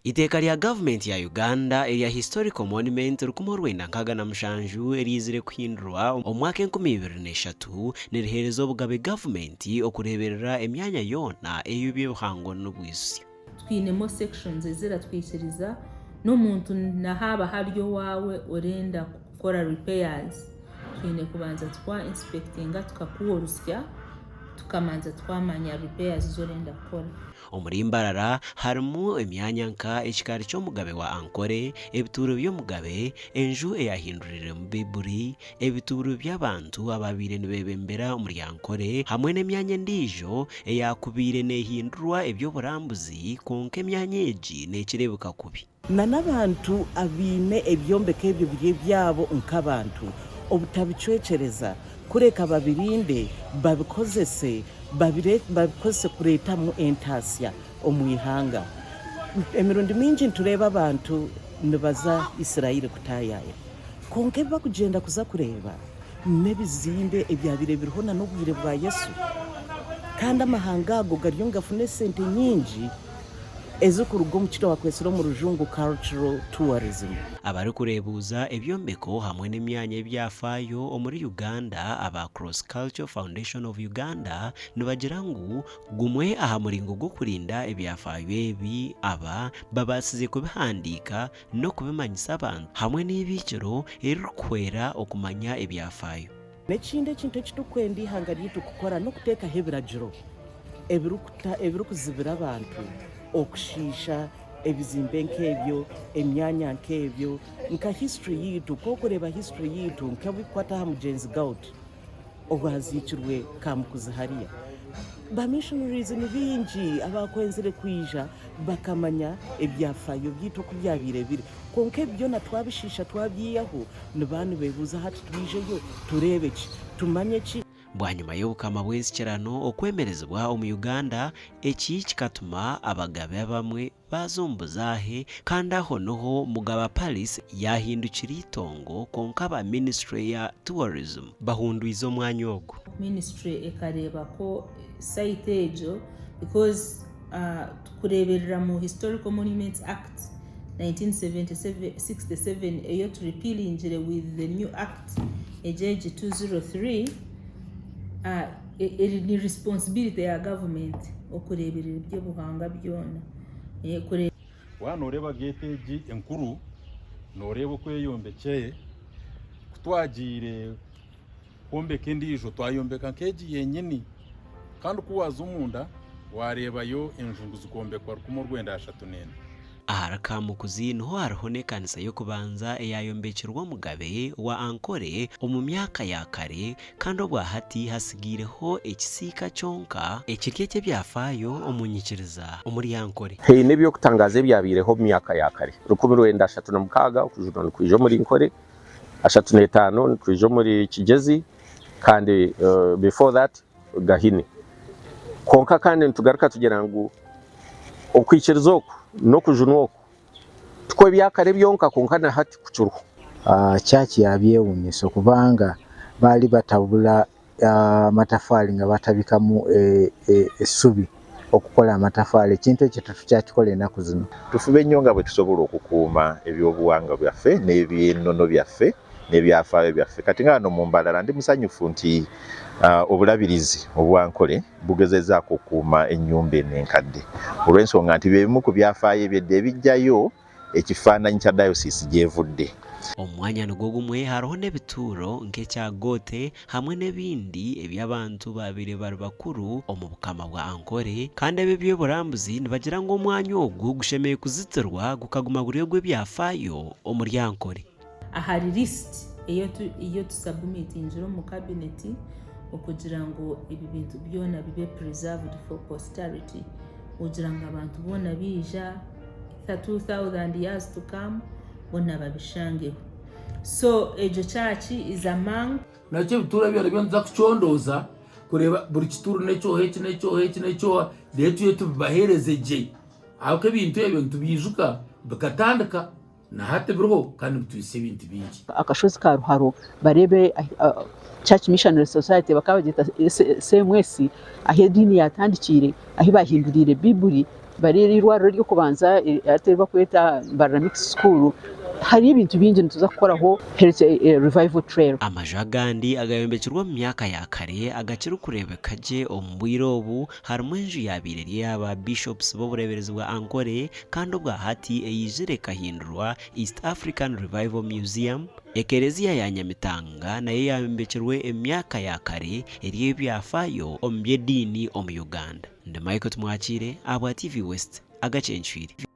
Iteka rya gavumenti ya Uganda erya historical monument rukumo rwenda nkaga na mushanju erizire kuhindurwa omwaka 2023 neriherezo bugabe gavumenti okureberera emyanya yona ey'eby'obuhango n'obwisyo. Twinemo sections eziratwikiriza n'omuntu nahaba haryo wawe orenda gukora repairs twine kubanza twa inspectinga tukakuorusya tukamanza twamanya repairs zorenda gukora. Omuri Mbarara harimu emyanya nka ekikari ky'omugabe wa Ankore, ebituro by'omugabe, enju eyahindurire mu Biburi, ebituro by'abantu ababire nibebembera omuri Ankore, hamwe n'emyanya endijo eyakubire nehindurwa eby'oburambuzi konka emyanya egi nekirebuka kubi. N'abantu abine ebyombeke ebyo biri byabo nk'abantu obutabicwecereza kureka babirinde babikozese babikozese kuretamu entasya omwihanga. Emirundi mingi ntureba abantu nibaza Isiraeli kutayaya konke bakugenda kuza kureba n'ebizimbe ebyabire biriho na n'obwire bwa Yesu kandi amahanga ago gariyo ngafune sente nyingi ezikurugo mukiro wakwesero mu rujungu cultural tourism. Abari kurebuza ebyombeko hamwe n'emyanya ebyafaayo omuri Uganda aba Cross Cultural Foundation of Uganda nibagira ngu gumwe aha muringo gwo kurinda ebyafaayo ebi aba babasize kubihandika no kubimanyisa abantu hamwe n'ibikiro erikwera okumanya ebyafaayo. N'ekindi ekintu ekitukwenda ihanga ryitu kukora no kuteeka hebiragiro ebirukuzibira abantu okushisha ebizimbe nk'ebyo emyanya nk'ebyo nka history yitu kokureba history yitu nkabikwata ha mugenzi gout obwazikirwe kamukuzi hariya ba missionaries ni bingi abakwenzere kwija bakamanya ebyafaayo byitu ku byabirebire konke byo na twabishisha twabyiyaho nibanu bebuza hati twijeyo turebe ki tumanye ki. Bwanyuma y'obukama bw'ensikirano okwemerezebwa omu Uganda eki kikatuma abagabe bamwe bazombuzahe kandi aho noho mugaba Paris yahindukira itongo konka ba Ministry ya Tourism bahunduiza omwanya ogwo. Ministry ekareba ko site ejo because kureberera mu Historical Monuments Act 1967 eyo to repeal injire with the new act ejeje 203 ni responsibility ya government okureberera eby'obuhanga byona wanoreba geteji enkuru noreba kweyombekeye kutwagire kombeka endijo twayombeka nkeji yenyini kandi kuwaza umunda warebayo enjungu zikombekwa rukumo rwenda 3 Aharamukuzi niho hariho n'ekanisa yo kubanza eyayombekerwa mugabe wa Ankore omu myaka ya kare kandi obwahati hasigireho ekisiika kyonka ekirye ky'ebyafaayo omunyikiriza omuri Ankore. Nebyo kutangaza ebyabireho mu myaka ya kare 1936 okujuna kwijo muri Ankore 35 kwijo muri Kigezi kandi before that Gahini konka kandi ntugaruka tugera ngo okwikiriza no kujunwa tukwe byakare byonka konkana hati kucuruho chachi yabyewunyisa kubanga bali batabula matafali nga batabikamu esubi okukola amatafali kintu ekyo tukyakikole enaku zino tufube nyonga bwe tusobola okukuuma ebyobuwanga byaffe n'ebyennono byaffe n'ebyafaayo byaffe kati ngano mu Mbarara ndi musanyufu nti obulabirizi obwankole bugezezaako okukuuma ennyumba enenkadde olw'ensonga nti bebimu ku byafaayo ebyedde ebijjayo ekifaananyi kya diocese gyevudde. Omwanya nigwo gumwe hariho n'ebituro nk'ekyagote hamwe n'ebindi eby'abantu babire bari bakuru omu bukama bwa Ankore kandi ebyo by'oburambuzi nibagira ngu omwanya ogwo gushemeye kuzitirwa gukaguma guriyo gw'ebyafaayo omuri Ankore. Ahari list iyo tusubmitingira mu cabinet okugira ngo ibi bintu byona bibe preserved for posterity ugira ngo abantu bona bija 2000 years to come bona babishangeho. So ejo chachi is among nakyo bitura byari byanza kuchondoza kureba buri kituru necho hechi letu yetu bahereze je ahoko ibintu ebyo tubijuka bakatandika na hate bro kandi bitwise ibintu bingi akashozi ka Ruharo barebe Church Missionary Society bakabagita CMS aho dini yatandikire aho bahindurire Biburi bari irwariro ryo kubanza atari bakweta Mbarara Mixed School hari ibintu bingi nituza gukoraho revival trail. Amajagandi agayombekirwa mu myaka ya kare agakira kurebeka je ombwirobu harimo enju yabireri aba bishops bo bureberezi bwa Ankole kandi bwa hati eyijire kahindurwa East African Revival Museum. Ekereziya ya Nyamitanga nayo yayombekirwe emyaka ya kare eri ebyafaayo omu by'edini omu Uganda. Ndi Michael Tumwakire abwa TV West Agacencwire.